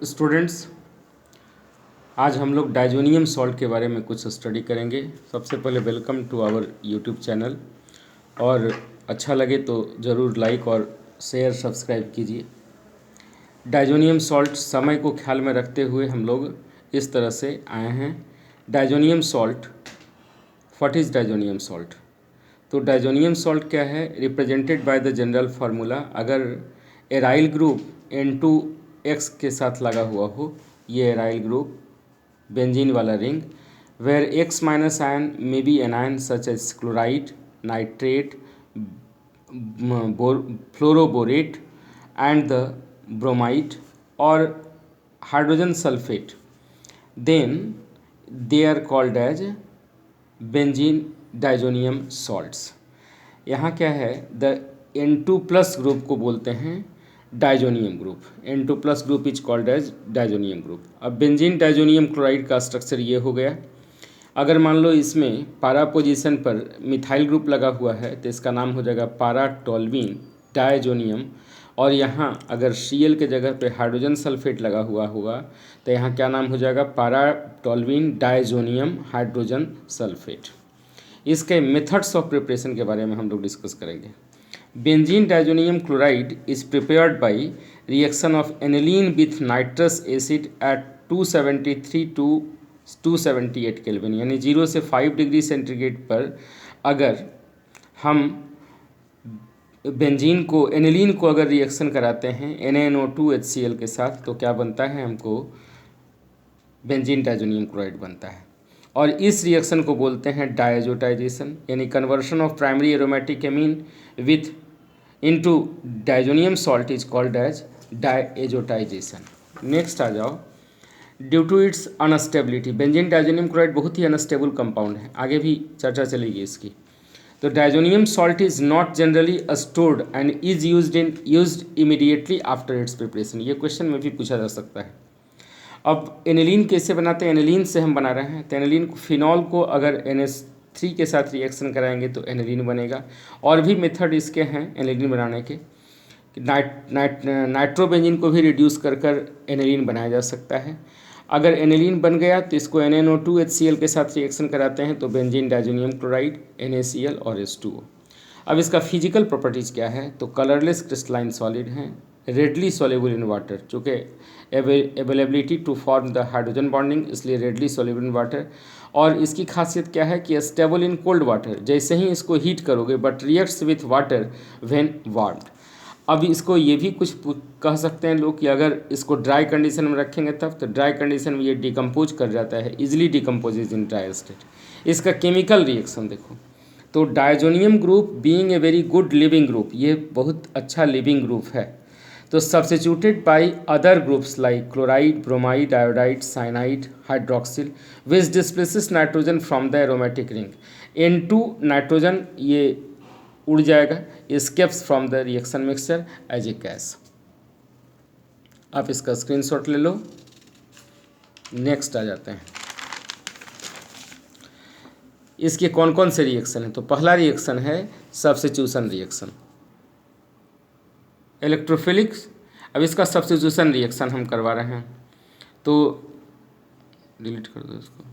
Students, आज हम लोग डाइजोनियम सॉल्ट के बारे में कुछ स्टडी करेंगे। सबसे पहले welcome to our YouTube channel, और अच्छा लगे तो ज़रूर लाइक और शेयर सब्सक्राइब कीजिए। डाइजोनियम सॉल्ट समय को ख्याल में रखते हुए हम लोग इस तरह से आए हैं। Diazonium salt, what is diazonium salt? तो डाइजोनियम सॉल्ट क्या है? Represented by the general formula. अगर एराइल ग्रुप N2X के साथ लगा हुआ हो, ये एराइल ग्रुप बेंजीन वाला ring, where X minus ion may be anion such as chloride, nitrate, fluoroborate and the bromide or hydrogen sulfate, then they are called as benzene diazonium salts. यहाँ क्या है? द N2 प्लस ग्रुप को बोलते हैं diazonium group. N2 plus group is called as diazonium group. अब benzene diazonium chloride का structure ये हो गया। अगर मान लो इसमें पारा पोजीशन पर मिथाइल ग्रुप लगा हुआ है तो इसका नाम हो जाएगा पारा टोल्वीन डाइजोनियम, और यहाँ अगर Cl के जगह पे हाइड्रोजन सल्फेट लगा हुआ होगा तो यहाँ क्या नाम हो जाएगा? Para toluene diazonium hydrogen sulphate. इसके मेथड्स ऑफ प्रिपरेशन के बारे में हम लोग डिस्कस करेंगे। Benzene diazonium chloride is prepared by reaction of aniline with nitrous acid at 273 to 278 kelvin, यानी 0 से 5 डिग्री सेंटीग्रेड पर अगर हम बेंजीन को, एनिलीन को अगर रिएक्शन कराते हैं NaNO2HCl के साथ तो क्या बनता है? हमको बेंजीन डाइजोनियम क्लोराइड बनता है। और इस रिएक्शन को बोलते हैं डायजोटाइजेशन, यानी conversion of primary aromatic amine with into diazonium salt is called as diazotization. Next आ जाओ। Due to its instability, benzene diazonium chloride बहुत ही अनस्टेबल कंपाउंड है, आगे भी चर्चा चलेगी इसकी। तो diazonium salt is not generally stored and is used immediately after it's preparation. ये क्वेश्चन में भी पूछा जा सकता है। अब एनिलीन कैसे बनाते हैं? एनिलीन से हम बना रहे हैं तो एनिलीन को, फिनॉल को अगर NH3 के साथ रिएक्शन कराएंगे तो एनिलीन बनेगा। और भी मेथड इसके हैं एनिलीन बनाने के। नाइट्रोबेंजीन को भी रिड्यूस कर कर एनिलीन बनाया जा सकता है। अगर एनिलीन बन गया तो इसको NaNO2HCl के साथ रिएक्शन कराते हैं तो बेंजीन डाइजोनियम क्लोराइड, NaCl और H2O। अब इसका फिजिकल प्रॉपर्टीज़ क्या है? तो कलरलेस क्रिस्टलाइन सॉलिड हैं, रेडली सॉल्युबल इन वाटर, चूँकि availability to form the hydrogen bonding, इसलिए रेडली सॉल्युबल इन वाटर। और इसकी खासियत क्या है कि स्टेबल इन कोल्ड वाटर, जैसे ही इसको हीट करोगे but reacts with water when warmed. अब इसको ये भी कुछ कह सकते हैं लोग कि अगर इसको ड्राई कंडीशन में रखेंगे तब, तो ड्राई कंडीशन में ये डिकम्पोज कर जाता है, easily decomposes in dry state. इसका केमिकल रिएक्शन देखो, तो diazonium group being a very good living group, ये बहुत अच्छा लिविंग ग्रुप है, तो substituted by other groups like chloride, bromide, iodide, cyanide, hydroxyl, which displaces nitrogen from the aromatic ring. N2 nitrogen ये उड़ जाएगा, escapes from the reaction mixture as a gas. आप इसका स्क्रीनशॉट ले लो। नेक्स्ट आ जाते हैं, इसके कौन कौन से रिएक्शन हैं? तो पहला रिएक्शन है सब्स्टिट्यूशन रिएक्शन, इलेक्ट्रोफिलिक्स। अब इसका सब्स्टिट्यूशन रिएक्शन हम करवा रहे हैं, तो डिलीट कर दो इसको।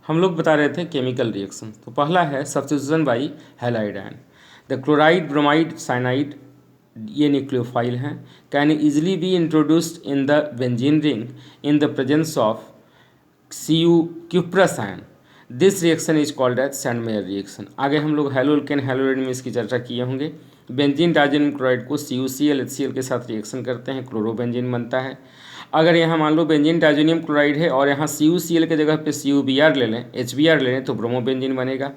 हम लोग बता रहे थे केमिकल रिएक्शन। तो पहला है substitution by halide ion. The chloride, bromide, cyanide, ये न्यूक्लियोफाइल हैं, can easily be introduced in the benzene ring in the presence of Cu cuprous ion. This reaction is called as Sandmeyer reaction. आगे हम लोग हैलोल्केन हैलोइड में इसकी चर्चा किए होंगे। बेंजीन डाइजोनियम क्लोराइड को CuCl HCl के साथ रिएक्शन करते हैं, क्लोरोबेंजीन बनता है। अगर यहाँ मान लो बेंजीन डाइजोनियम क्लोराइड है और यहाँ CuCl के जगह पे CuBr ले लें, HBr ले लें, तो ब्रोमोबेंजीन बनेगा।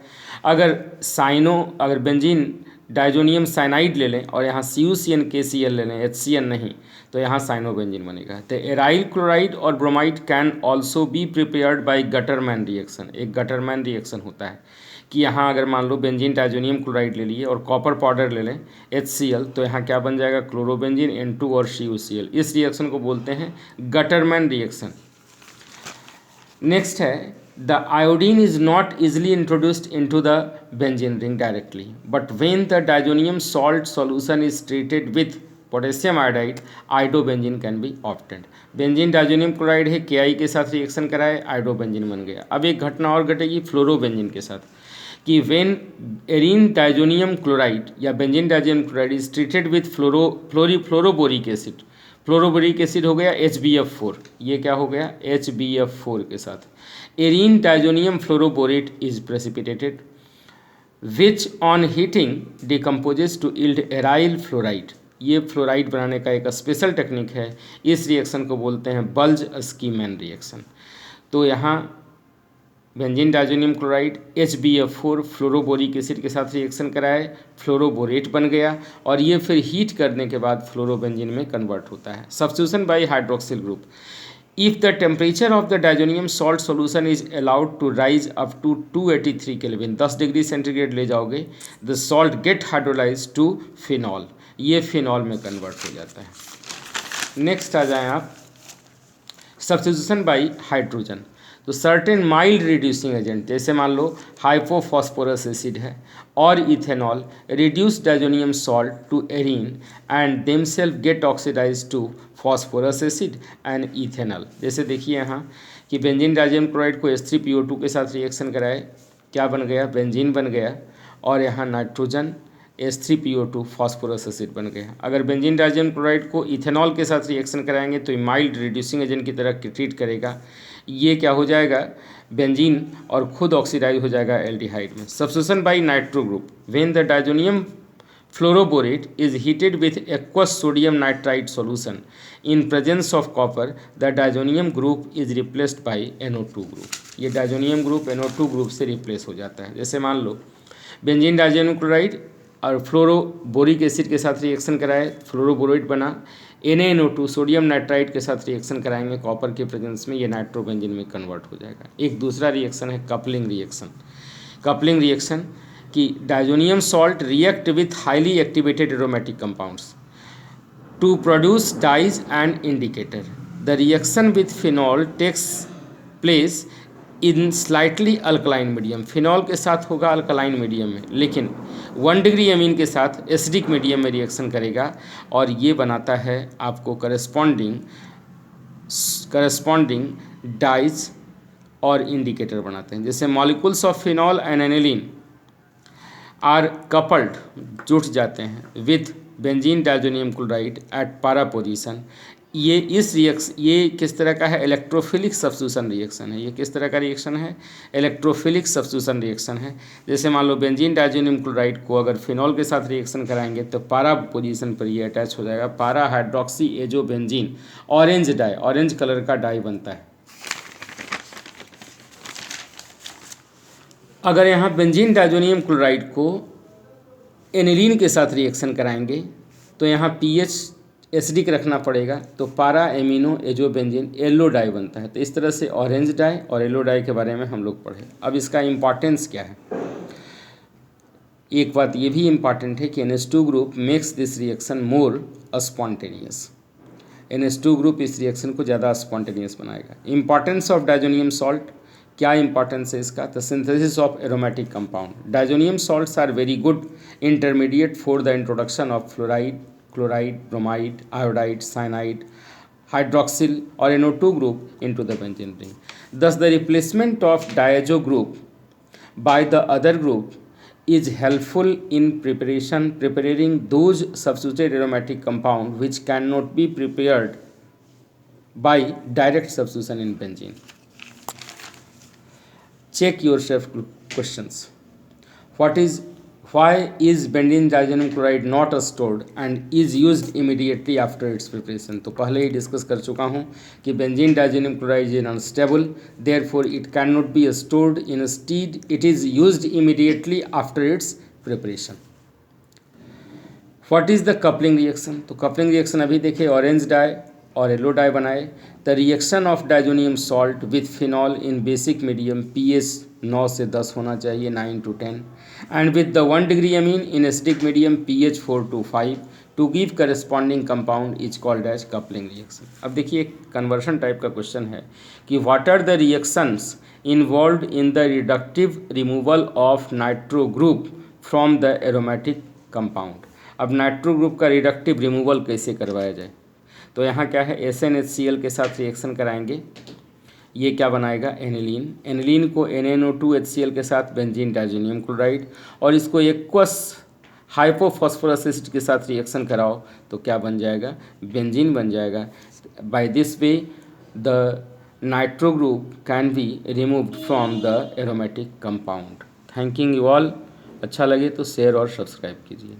अगर बेंजीन डाइजोनियम साइनाइड ले लें और यहाँ CuCN KCl ले लें, HCN नहीं, तो यहाँ साइनोबेंजीन बनेगा। तो एराइल क्लोराइड और bromide can also be prepared by Gattermann reaction. एक गटरमैन रिएक्शन होता है कि यहाँ अगर मान लो बेंजीन डाइजोनियम क्लोराइड ले लिए और कॉपर पाउडर ले लें HCl, तो यहाँ क्या बन जाएगा? क्लोरोबेंजीन N2 और CuCl। इस रिएक्शन को बोलते हैं गटरमैन रिएक्शन। नेक्स्ट है the iodine is not easily introduced into the benzene ring directly, but when the diazonium salt solution is treated with potassium iodide iodobenzene can be obtained. Benzene diazonium chloride है, KI के साथ reaction कराए, iodobenzene बन गया। अब एक घटना और घटेगी फ्लोरोबेंजीन के साथ कि वेन एरीन डाइजोनियम क्लोराइड या benzene diazonium chloride is treated with fluoroboric acid, fluoroboric acid हो गया HbF4, ये क्या हो गया HbF4 के साथ arene diazonium fluoroborate is precipitated which on heating decomposes to yield aryl fluoride. ये फ्लोराइड बनाने का एक स्पेशल टेक्निक है, इस रिएक्शन को बोलते हैं बल्ज स्कीमैन रिएक्शन। तो यहाँ benzene diazonium chloride HbF4 fluoroboric acid के साथ रिएक्शन कराए, फ्लोरोबोरेट बन गया और ये फिर हीट करने के बाद फ्लोरोबेंजीन में कन्वर्ट होता है। Substitution by hydroxyl group, if the temperature of the diazonium salt solution is allowed to rise up to 283 Kelvin, 10 degree centigrade ले जाओगे, the salt get hydrolyzed to phenol, ये फिनॉल में कन्वर्ट हो जाता है। नेक्स्ट आ जाएं आप सब्स्टिट्यूशन बाई हाइड्रोजन। तो सर्टेन माइल्ड रिड्यूसिंग एजेंट जैसे मान लो हाइपोफॉस्फोरस एसिड है और ethanol reduce diazonium salt to arene and themselves get oxidize to phosphorous acid and ethanol. जैसे देखिए यहाँ कि बेंजीन डाइजोनियम क्लोराइड को H3PO2 के साथ रिएक्शन कराए, क्या बन गया बेंजीन बन गया और यहाँ नाइट्रोजन H3PO2 फॉस्फोरस एसिड बन गया। अगर बेंजीन डाइजोनियम क्लोराइड को इथेनॉल के साथ रिएक्शन कराएंगे तो माइल्ड रिड्यूसिंग एजेंट की तरह ट्रीट करेगा, ये क्या हो जाएगा बेंजीन और खुद ऑक्सीडाइज हो जाएगा एल्डिहाइड में। Substitution by nitro group, when the diazonium fluoroborate is heated with aqueous sodium nitrite solution in presence of copper, the diazonium group is replaced by NO2 group. ये डाइजोनियम ग्रुप NO2 ग्रुप से replace हो जाता है। जैसे मान लो benzene diazonium chloride और fluoroboric acid के साथ रिएक्शन कराए, फ्लोरोबोरेट बना, NaNO2 सोडियम नाइट्राइट के साथ रिएक्शन कराएंगे कॉपर के प्रेजेंस में, ये नाइट्रोबेंजीन में कन्वर्ट हो जाएगा। एक दूसरा रिएक्शन है कपलिंग रिएक्शन। कपलिंग रिएक्शन कि diazonium salt react with highly activated aromatic compounds to produce dyes and indicator. The reaction with phenol takes place in slightly alkaline medium. Phenol के साथ होगा अल्कलाइन मीडियम में, लेकिन 1 degree अमीन के साथ acidic medium में reaction करेगा और ये बनाता है आपको करस्पॉन्डिंग डाइज और इंडिकेटर बनाते हैं। जैसे molecules of phenol and aniline are coupled, जुट जाते हैं with benzene diazonium chloride at para position. ये किस तरह का है इलेक्ट्रोफिलिक सब्स्टिट्यूशन रिएक्शन है। ये किस तरह का रिएक्शन है इलेक्ट्रोफिलिक सब्स्टिट्यूशन रिएक्शन है। जैसे मान लो बेंजीन डाइजोनियम क्लोराइड को अगर फिनॉल के साथ रिएक्शन कराएंगे तो पारा पोजीशन पर ये अटैच हो जाएगा, para hydroxy azo benzene, orange dye, orange colour का डाई बनता है। अगर यहाँ बेंजीन डाइजोनियम क्लोराइड को एनिलीन के साथ रिएक्शन कराएंगे तो यहाँ pH एसिडिक रखना पड़ेगा, तो पारा एमिनो एजोबेंजीन येलो डाई बनता है। तो इस तरह से ऑरेंज डाई और येलो डाई के बारे में हम लोग पढ़े। अब इसका इम्पॉर्टेंस क्या है, एक बात ये भी इम्पॉर्टेंट है कि NH2 group makes this reaction more spontaneous. NH2 group इस रिएक्शन को ज़्यादा स्पॉन्टेनियस बनाएगा। इंपॉर्टेंस ऑफ डाइजोनियम सॉल्ट, क्या इंपॉर्टेंस है इसका, the synthesis of aromatic compound. Diazonium salts are very good intermediate for the introduction of fluoride, chloride, bromide, iodide, cyanide, hydroxyl or NO2 group into the benzene ring. Thus, the replacement of diazo group by the other group is helpful in preparing those substituted aromatic compound which cannot be prepared by direct substitution in benzene. Check yourself questions. Why is benzene diazonium chloride not stored and is used immediately after it's preparation. तो पहले ही discuss कर चुका हूँ कि benzene diazonium chloride is unstable, therefore it can not be stored, instead it is used immediately after it's preparation. What is the coupling reaction, तो coupling reaction अभी देखिए orange die और येलो डाई बनाए। The reaction of diazonium salt with phenol in basic medium pH 9 से 10 होना चाहिए, 9 to 10, and with the 1 degree amine in acidic medium pH 4 to 5 to give corresponding compound is called as coupling reaction. अब देखिए एक conversion type का question है कि what are the reactions involved in the reductive removal of nitro group from the aromatic compound. अब nitro group का reductive removal कैसे करवाया जाए, तो यहाँ क्या है, SnHCl के साथ रिएक्शन कराएंगे, ये क्या बनाएगा, एनिलीन। एनिलीन को NaNO2HCl के साथ बेंजीन डाइजेनियम क्लोराइड, और इसको एक्वस हाइपोफॉस्फोरस एसिड के साथ रिएक्शन कराओ तो क्या बन जाएगा, बेंजीन बन जाएगा। By this way the nitro group can be removed from the aromatic compound. Thanking you all. अच्छा लगे तो शेयर और सब्सक्राइब कीजिए।